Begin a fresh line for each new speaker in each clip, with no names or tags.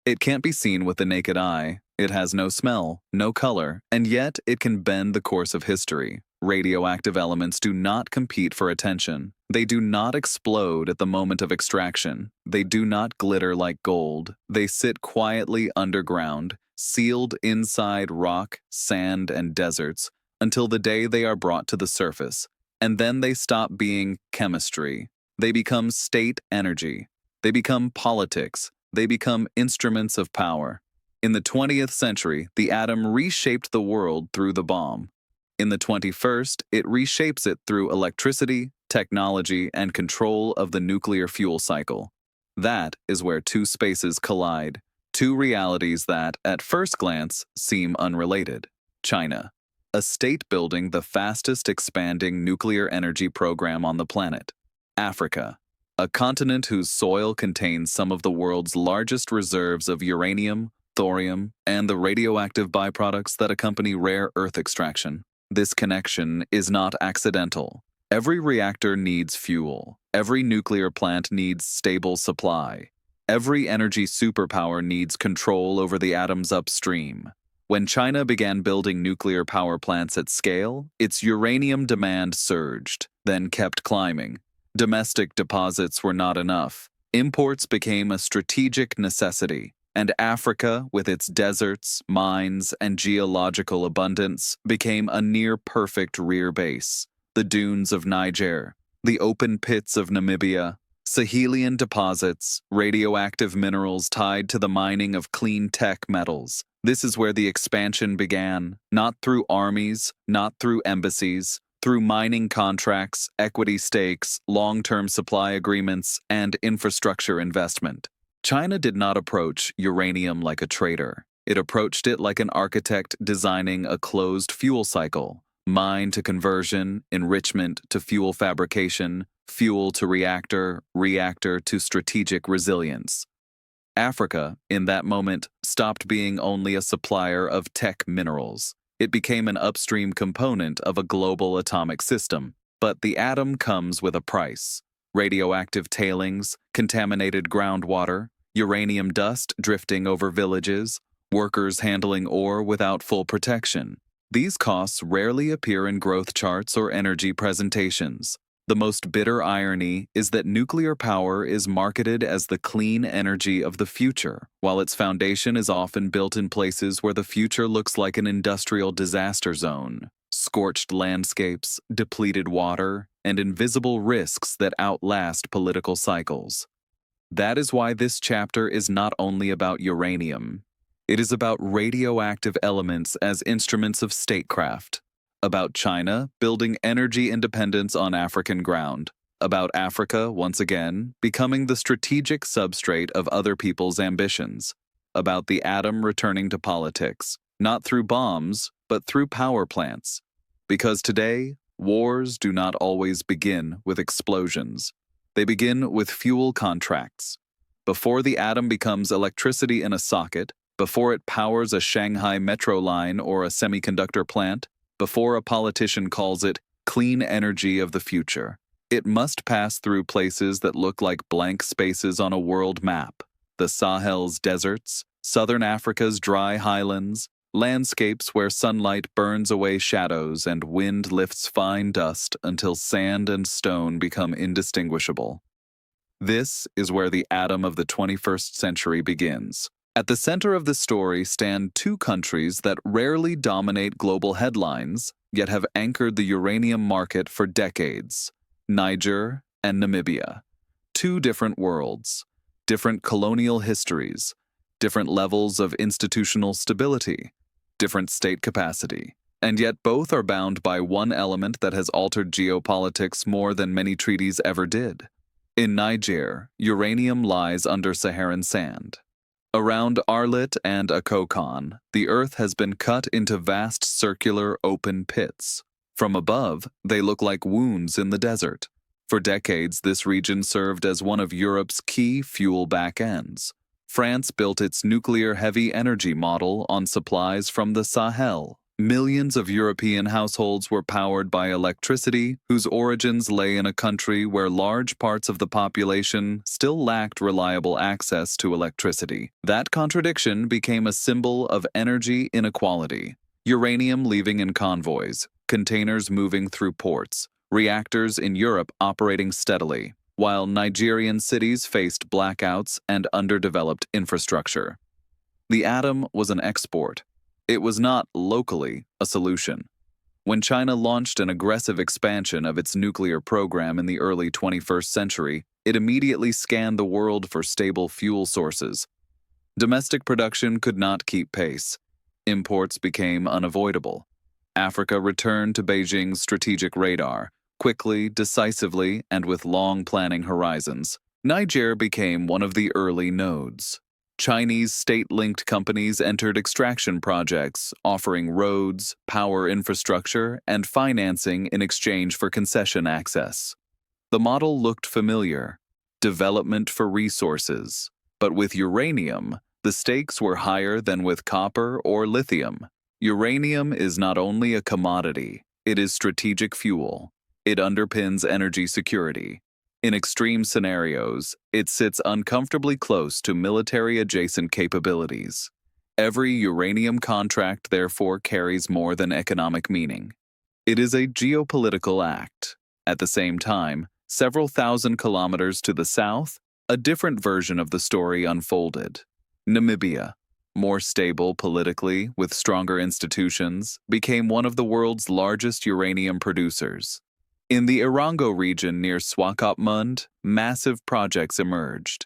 It can't be seen with the naked eye. It has no smell, no color, and yet it can bend the course of history. Radioactive elements do not compete for attention. They do not explode at the moment of extraction. They do not glitter like gold. They sit quietly underground, sealed inside rock, sand, and deserts, until the day they are brought to the surface. And then they stop being chemistry. They become state energy. They become politics. They become instruments of power. In the 20th century, the atom reshaped the world through the bomb. In the 21st, it reshapes it through electricity, technology, and control of the nuclear fuel cycle. That is where two spaces collide, two realities that, at first glance, seem unrelated. China, a state building the fastest expanding nuclear energy program on the planet. Africa, a continent whose soil contains some of the world's largest reserves of uranium, thorium, and the radioactive byproducts that accompany rare earth extraction. This connection is not accidental. Every reactor needs fuel. Every nuclear plant needs stable supply. Every energy superpower needs control over the atoms upstream. When China began building nuclear power plants at scale, its uranium demand surged, then kept climbing. Domestic deposits were not enough. Imports became a strategic necessity. And Africa, with its deserts, mines, and geological abundance, became a near-perfect rear base. The dunes of Niger, the open pits of Namibia, Sahelian deposits, radioactive minerals tied to the mining of clean tech metals. This is where the expansion began, not through armies, not through embassies, through mining contracts, equity stakes, long-term supply agreements, and infrastructure investment. China did not approach uranium like a trader. It approached it like an architect designing a closed fuel cycle, mine to conversion, enrichment to fuel fabrication, fuel to reactor, reactor to strategic resilience. Africa, in that moment, stopped being only a supplier of tech minerals. It became an upstream component of a global atomic system. But the atom comes with a price. Radioactive tailings, contaminated groundwater, uranium dust drifting over villages, workers handling ore without full protection. These costs rarely appear in growth charts or energy presentations. The most bitter irony is that nuclear power is marketed as the clean energy of the future, while its foundation is often built in places where the future looks like an industrial disaster zone. Scorched landscapes, depleted water, and invisible risks that outlast political cycles. That is why this chapter is not only about uranium. It is about radioactive elements as instruments of statecraft, about China building energy independence on African ground, about Africa, once again, becoming the strategic substrate of other people's ambitions, about the atom returning to politics, not through bombs, but through power plants. Because today, wars do not always begin with explosions. They begin with fuel contracts. Before the atom becomes electricity in a socket, before it powers a Shanghai metro line or a semiconductor plant, before a politician calls it clean energy of the future, it must pass through places that look like blank spaces on a world map. The Sahel's deserts, southern Africa's dry highlands, landscapes where sunlight burns away shadows and wind lifts fine dust until sand and stone become indistinguishable. This is where the atom of the 21st century begins. At the center of the story stand two countries that rarely dominate global headlines, yet have anchored the uranium market for decades: Niger and Namibia. Two different worlds, different colonial histories, different levels of institutional stability, different state capacity, and yet both are bound by one element that has altered geopolitics more than many treaties ever did. In Niger, uranium lies under Saharan sand. Around Arlit and Akokon, the earth has been cut into vast circular open pits. From above, they look like wounds in the desert. For decades, this region served as one of Europe's key fuel back-ends. France built its nuclear heavy energy model on supplies from the Sahel, Millions of European households were powered by electricity, whose origins lay in a country where large parts of the population still lacked reliable access to electricity. That contradiction became a symbol of energy inequality. Uranium leaving in convoys, containers moving through ports, reactors in Europe operating steadily, while Nigerian cities faced blackouts and underdeveloped infrastructure. The atom was an export. It was not locally a solution. When China launched an aggressive expansion of its nuclear program in the early 21st century, it immediately scanned the world for stable fuel sources. Domestic production could not keep pace. Imports became unavoidable. Africa returned to Beijing's strategic radar, quickly, decisively, and with long planning horizons. Niger became one of the early nodes. Chinese state-linked companies entered extraction projects, offering roads, power infrastructure, and financing in exchange for concession access. The model looked familiar: development for resources. But with uranium, the stakes were higher than with copper or lithium. Uranium is not only a commodity, it is strategic fuel. It underpins energy security. In extreme scenarios, it sits uncomfortably close to military-adjacent capabilities. Every uranium contract, therefore, carries more than economic meaning. It is a geopolitical act. At the same time, several thousand kilometers to the south, a different version of the story unfolded. Namibia, more stable politically, with stronger institutions, became one of the world's largest uranium producers. In the Erongo region near Swakopmund, massive projects emerged.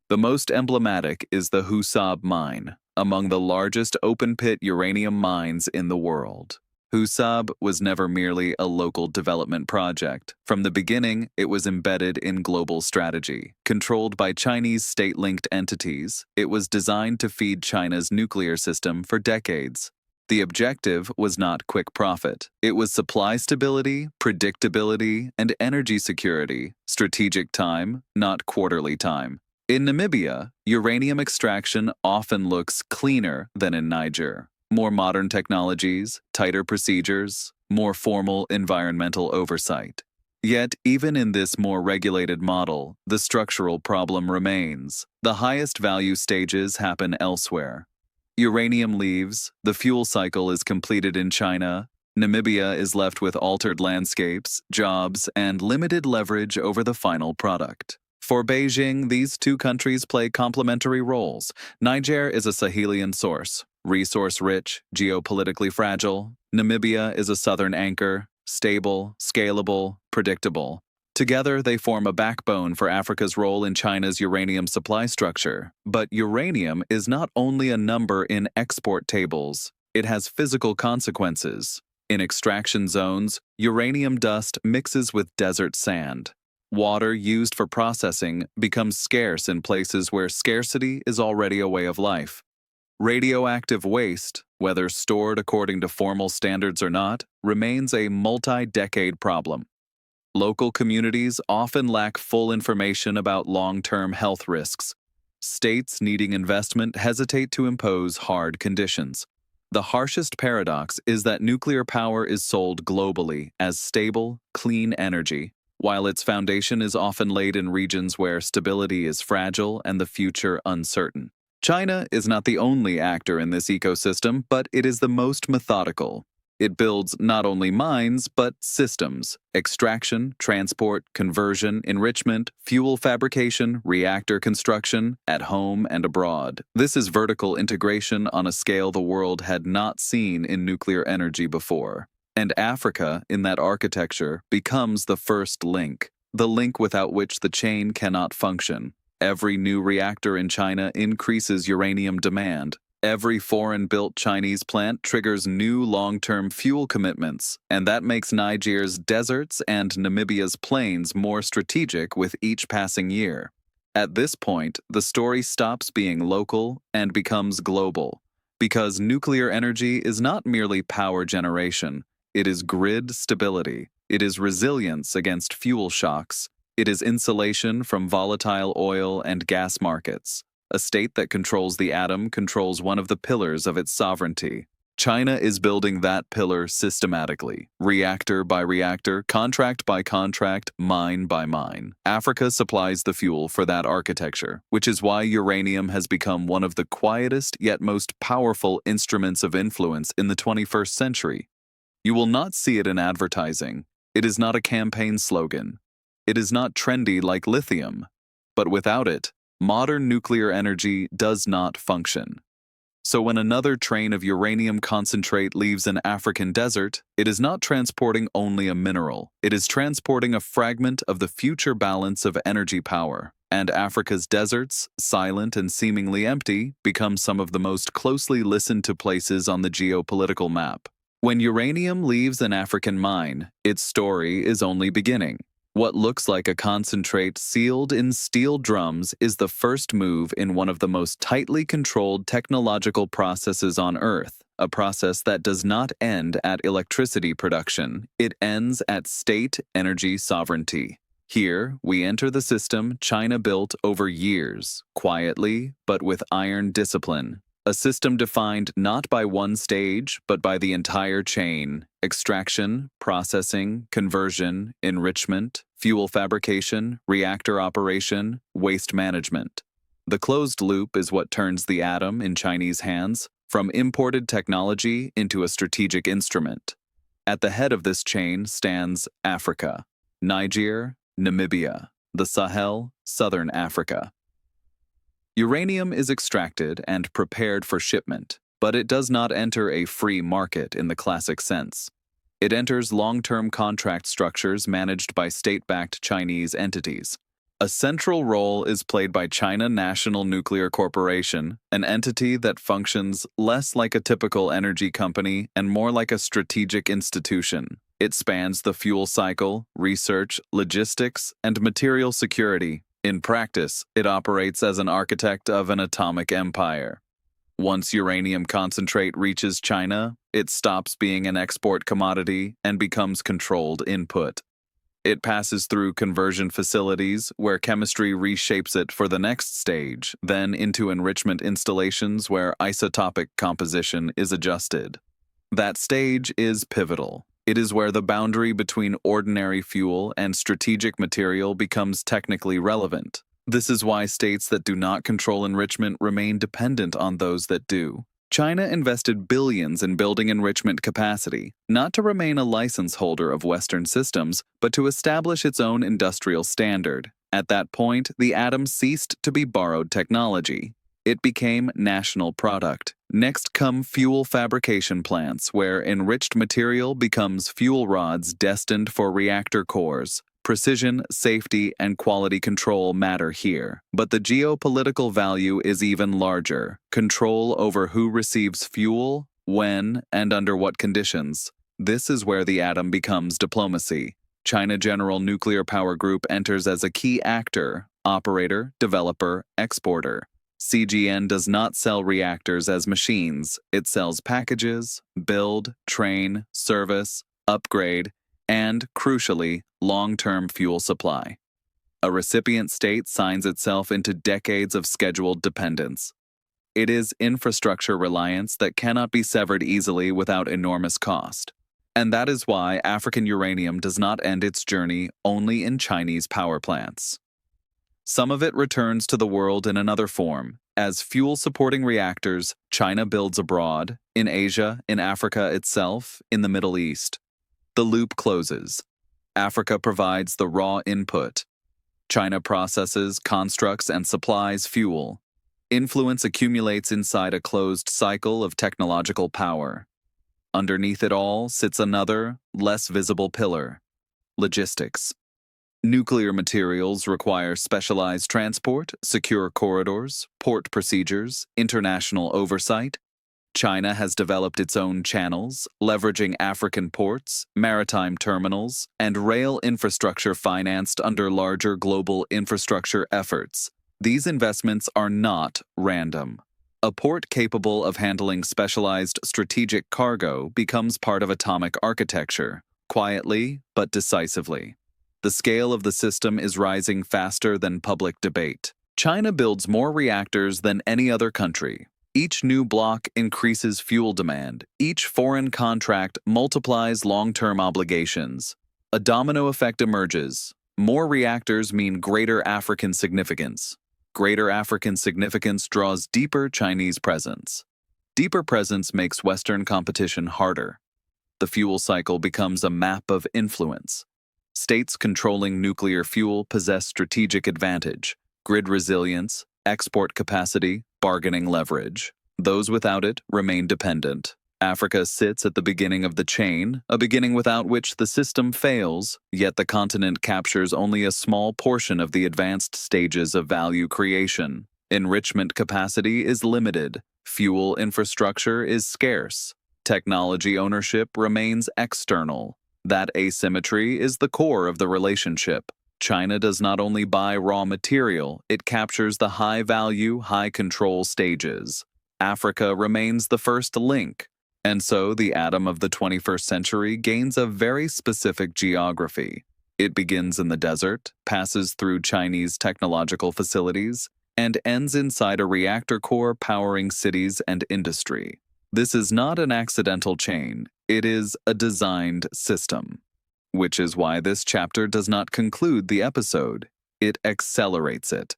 The most emblematic is the Husab mine, among the largest open-pit uranium mines in the world. Husab was never merely a local development project. From the beginning, it was embedded in global strategy. Controlled by Chinese state-linked entities, it was designed to feed China's nuclear system for decades. The objective was not quick profit. It was supply stability, predictability, and energy security, strategic time, not quarterly time. In Namibia, uranium extraction often looks cleaner than in Niger. More modern technologies, tighter procedures, more formal environmental oversight. Yet, even in this more regulated model, the structural problem remains. The highest value stages happen elsewhere. Uranium leaves, the fuel cycle is completed in China, Namibia is left with altered landscapes, jobs, and limited leverage over the final product. For Beijing, these two countries play complementary roles. Niger is a Sahelian source, resource-rich, geopolitically fragile. Namibia is a southern anchor, stable, scalable, predictable. Together, they form a backbone for Africa's role in China's uranium supply structure. But uranium is not only a number in export tables, it has physical consequences. In extraction zones, uranium dust mixes with desert sand. Water used for processing becomes scarce in places where scarcity is already a way of life. Radioactive waste, whether stored according to formal standards or not, remains a multi-decade problem. Local communities often lack full information about long-term health risks. States needing investment hesitate to impose hard conditions. The harshest paradox is that nuclear power is sold globally as stable, clean energy, while its foundation is often laid in regions where stability is fragile and the future uncertain. China is not the only actor in this ecosystem, but it is the most methodical. It builds not only mines, but systems: extraction, transport, conversion, enrichment, fuel fabrication, reactor construction, at home and abroad. This is vertical integration on a scale the world had not seen in nuclear energy before. And Africa, in that architecture, becomes the first link, the link without which the chain cannot function. Every new reactor in China increases uranium demand. Every foreign-built Chinese plant triggers new long-term fuel commitments, and that makes Niger's deserts and Namibia's plains more strategic with each passing year. At this point, the story stops being local and becomes global, because nuclear energy is not merely power generation, it is grid stability, it is resilience against fuel shocks, it is insulation from volatile oil and gas markets. A state that controls the atom controls one of the pillars of its sovereignty. China is building that pillar systematically, reactor by reactor, contract by contract, mine by mine. Africa supplies the fuel for that architecture, which is why uranium has become one of the quietest yet most powerful instruments of influence in the 21st century. You will not see it in advertising. It is not a campaign slogan. It is not trendy like lithium. But without it, modern nuclear energy does not function. So when another train of uranium concentrate leaves an African desert, it is not transporting only a mineral. It is transporting a fragment of the future balance of energy power. And Africa's deserts, silent and seemingly empty, become some of the most closely listened to places on the geopolitical map. When uranium leaves an African mine, its story is only beginning. What looks like a concentrate sealed in steel drums is the first move in one of the most tightly controlled technological processes on Earth, a process that does not end at electricity production. It ends at state energy sovereignty. Here, we enter the system China built over years, quietly but with iron discipline. A system defined not by one stage, but by the entire chain: extraction, processing, conversion, enrichment, fuel fabrication, reactor operation, waste management. The closed loop is what turns the atom in Chinese hands from imported technology into a strategic instrument. At the head of this chain stands Africa, Niger, Namibia, the Sahel, Southern Africa. Uranium is extracted and prepared for shipment, but it does not enter a free market in the classic sense. It enters long-term contract structures managed by state-backed Chinese entities. A central role is played by China National Nuclear Corporation, an entity that functions less like a typical energy company and more like a strategic institution. It spans the fuel cycle, research, logistics, and material security. In practice, it operates as an architect of an atomic empire. Once uranium concentrate reaches China, it stops being an export commodity and becomes controlled input. It passes through conversion facilities where chemistry reshapes it for the next stage, then into enrichment installations where isotopic composition is adjusted. That stage is pivotal. It is where the boundary between ordinary fuel and strategic material becomes technically relevant. This is why states that do not control enrichment remain dependent on those that do. China invested billions in building enrichment capacity, not to remain a license holder of Western systems, but to establish its own industrial standard. At that point, the atom ceased to be borrowed technology. It became national product. Next come fuel fabrication plants, where enriched material becomes fuel rods destined for reactor cores. Precision, safety, and quality control matter here. But the geopolitical value is even larger: control over who receives fuel, when, and under what conditions. This is where the atom becomes diplomacy. China General Nuclear Power Group enters as a key actor, operator, developer, exporter. CGN does not sell reactors as machines. It sells packages, build, train, service, upgrade, and, crucially, long-term fuel supply. A recipient state signs itself into decades of scheduled dependence. It is infrastructure reliance that cannot be severed easily without enormous cost. And that is why African uranium does not end its journey only in Chinese power plants. Some of it returns to the world in another form. As fuel-supporting reactors, China builds abroad, in Asia, in Africa itself, in the Middle East. The loop closes. Africa provides the raw input. China processes, constructs, and supplies fuel. Influence accumulates inside a closed cycle of technological power. Underneath it all sits another, less visible pillar: logistics. Nuclear materials require specialized transport, secure corridors, port procedures, international oversight. China has developed its own channels, leveraging African ports, maritime terminals, and rail infrastructure financed under larger global infrastructure efforts. These investments are not random. A port capable of handling specialized strategic cargo becomes part of atomic architecture, quietly but decisively. The scale of the system is rising faster than public debate. China builds more reactors than any other country. Each new block increases fuel demand. Each foreign contract multiplies long-term obligations. A domino effect emerges. More reactors mean greater African significance. Greater African significance draws deeper Chinese presence. Deeper presence makes Western competition harder. The fuel cycle becomes a map of influence. States controlling nuclear fuel possess strategic advantage, grid resilience, export capacity, bargaining leverage. Those without it remain dependent. Africa sits at the beginning of the chain, a beginning without which the system fails, yet the continent captures only a small portion of the advanced stages of value creation. Enrichment capacity is limited. Fuel infrastructure is scarce. Technology ownership remains external. That asymmetry is the core of the relationship. China does not only buy raw material, it captures the high-value, high-control stages. Africa remains the first link, and so the atom of the 21st century gains a very specific geography. It begins in the desert, passes through Chinese technological facilities, and ends inside a reactor core powering cities and industry. This is not an accidental chain, it is a designed system. Which is why this chapter does not conclude the episode, it accelerates it.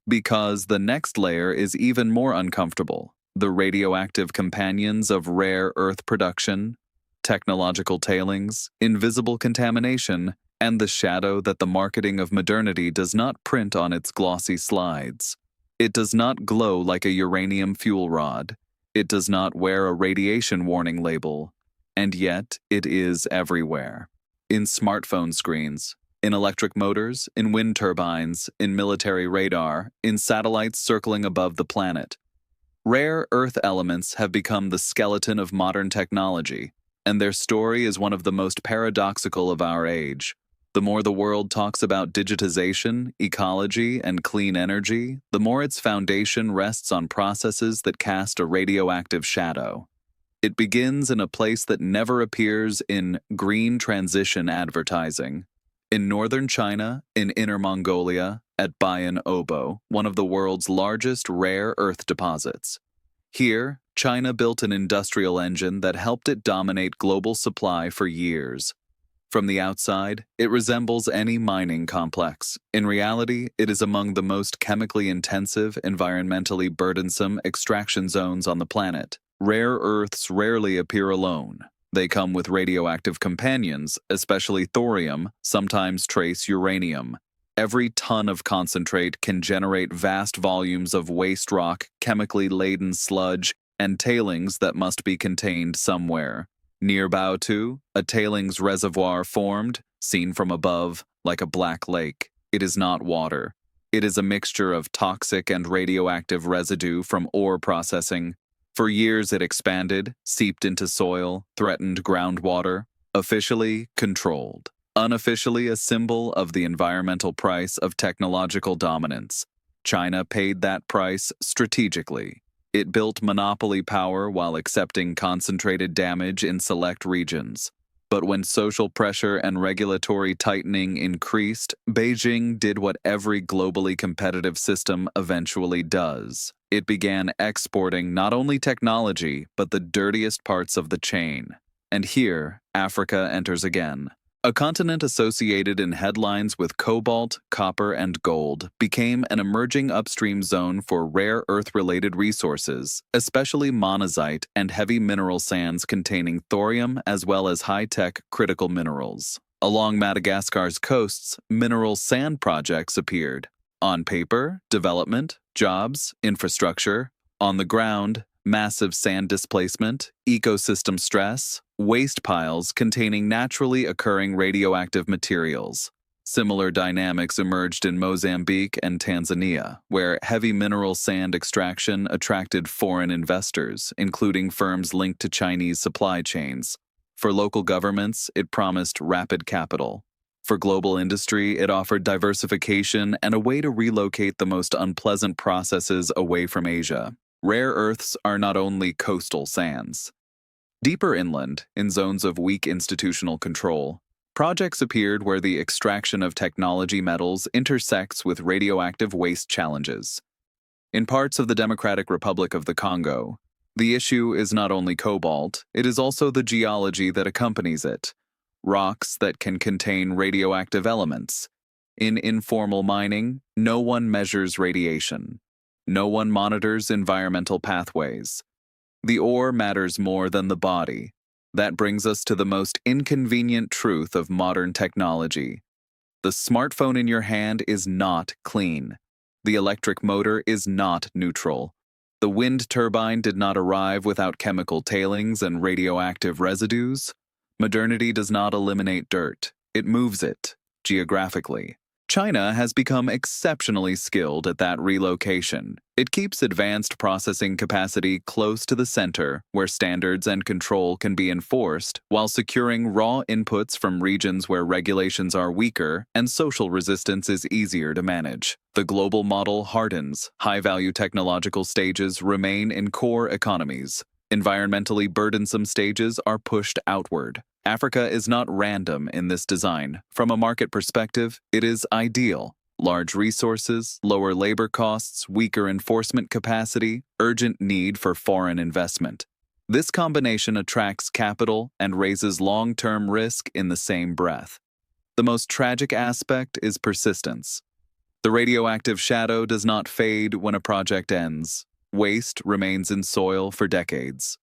Because the next layer is even more uncomfortable, the radioactive companions of rare earth production, technological tailings, invisible contamination, and the shadow that the marketing of modernity does not print on its glossy slides. It does not glow like a uranium fuel rod. It does not wear a radiation warning label. And yet, it is everywhere. In smartphone screens, in electric motors, in wind turbines, in military radar, in satellites circling above the planet. Rare earth elements have become the skeleton of modern technology, and their story is one of the most paradoxical of our age. The more the world talks about digitization, ecology, and clean energy, the more its foundation rests on processes that cast a radioactive shadow. It begins in a place that never appears in green transition advertising. In northern China, in Inner Mongolia, at Bayan Obo, one of the world's largest rare earth deposits. Here, China built an industrial engine that helped it dominate global supply for years. From the outside, it resembles any mining complex. In reality, it is among the most chemically intensive, environmentally burdensome extraction zones on the planet. Rare earths rarely appear alone. They come with radioactive companions, especially thorium, sometimes trace uranium. Every ton of concentrate can generate vast volumes of waste rock, chemically laden sludge, and tailings that must be contained somewhere. Near Baotou, a tailings reservoir formed, seen from above, like a black lake. It is not water. It is a mixture of toxic and radioactive residue from ore processing. For years it expanded, seeped into soil, threatened groundwater. Officially controlled. Unofficially a symbol of the environmental price of technological dominance. China paid that price strategically. It built monopoly power while accepting concentrated damage in select regions. But when social pressure and regulatory tightening increased, Beijing did what every globally competitive system eventually does. It began exporting not only technology, but the dirtiest parts of the chain. And here, Africa enters again. A continent associated in headlines with cobalt, copper, and gold became an emerging upstream zone for rare earth-related resources, especially monazite and heavy mineral sands containing thorium as well as high-tech critical minerals. Along Madagascar's coasts, mineral sand projects appeared. On paper, development, jobs, infrastructure. On the ground, massive sand displacement, ecosystem stress, waste piles containing naturally occurring radioactive materials. Similar dynamics emerged in Mozambique and Tanzania, where heavy mineral sand extraction attracted foreign investors, including firms linked to Chinese supply chains. For local governments, it promised rapid capital. For global industry, it offered diversification and a way to relocate the most unpleasant processes away from Asia. Rare earths are not only coastal sands. Deeper inland, in zones of weak institutional control, projects appeared where the extraction of technology metals intersects with radioactive waste challenges. In parts of the Democratic Republic of the Congo, the issue is not only cobalt, it is also the geology that accompanies it. Rocks that can contain radioactive elements. In informal mining, no one measures radiation. No one monitors environmental pathways. The ore matters more than the body. That brings us to the most inconvenient truth of modern technology. The smartphone in your hand is not clean. The electric motor is not neutral. The wind turbine did not arrive without chemical tailings and radioactive residues. Modernity does not eliminate dirt. It moves it, geographically. China has become exceptionally skilled at that relocation. It keeps advanced processing capacity close to the center, where standards and control can be enforced, while securing raw inputs from regions where regulations are weaker and social resistance is easier to manage. The global model hardens. High-value technological stages remain in core economies. Environmentally burdensome stages are pushed outward. Africa is not random in this design. From a market perspective, it is ideal. Large resources, lower labor costs, weaker enforcement capacity, urgent need for foreign investment. This combination attracts capital and raises long-term risk in the same breath. The most tragic aspect is persistence. The radioactive shadow does not fade when a project ends. Waste remains in soil for decades.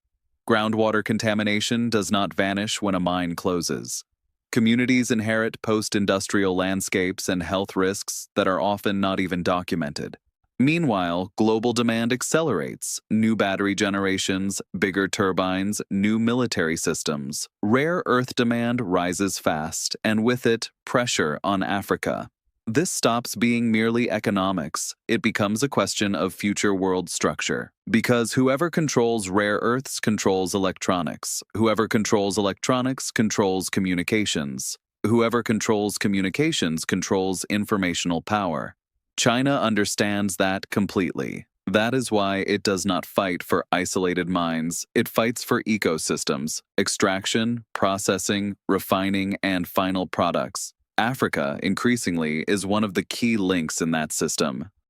Groundwater contamination does not vanish when a mine closes. Communities inherit post-industrial landscapes and health risks that are often not even documented. Meanwhile, global demand accelerates. New battery generations, bigger turbines, new military systems. Rare earth demand rises fast, and with it, pressure on Africa. This stops being merely economics. It becomes a question of future world structure. Because whoever controls rare earths controls electronics. Whoever controls electronics controls communications. Whoever controls communications controls informational power. China understands that completely. That is why it does not fight for isolated mines. It fights for ecosystems, extraction, processing, refining, and final products. Africa, increasingly, is one of the key links in that system.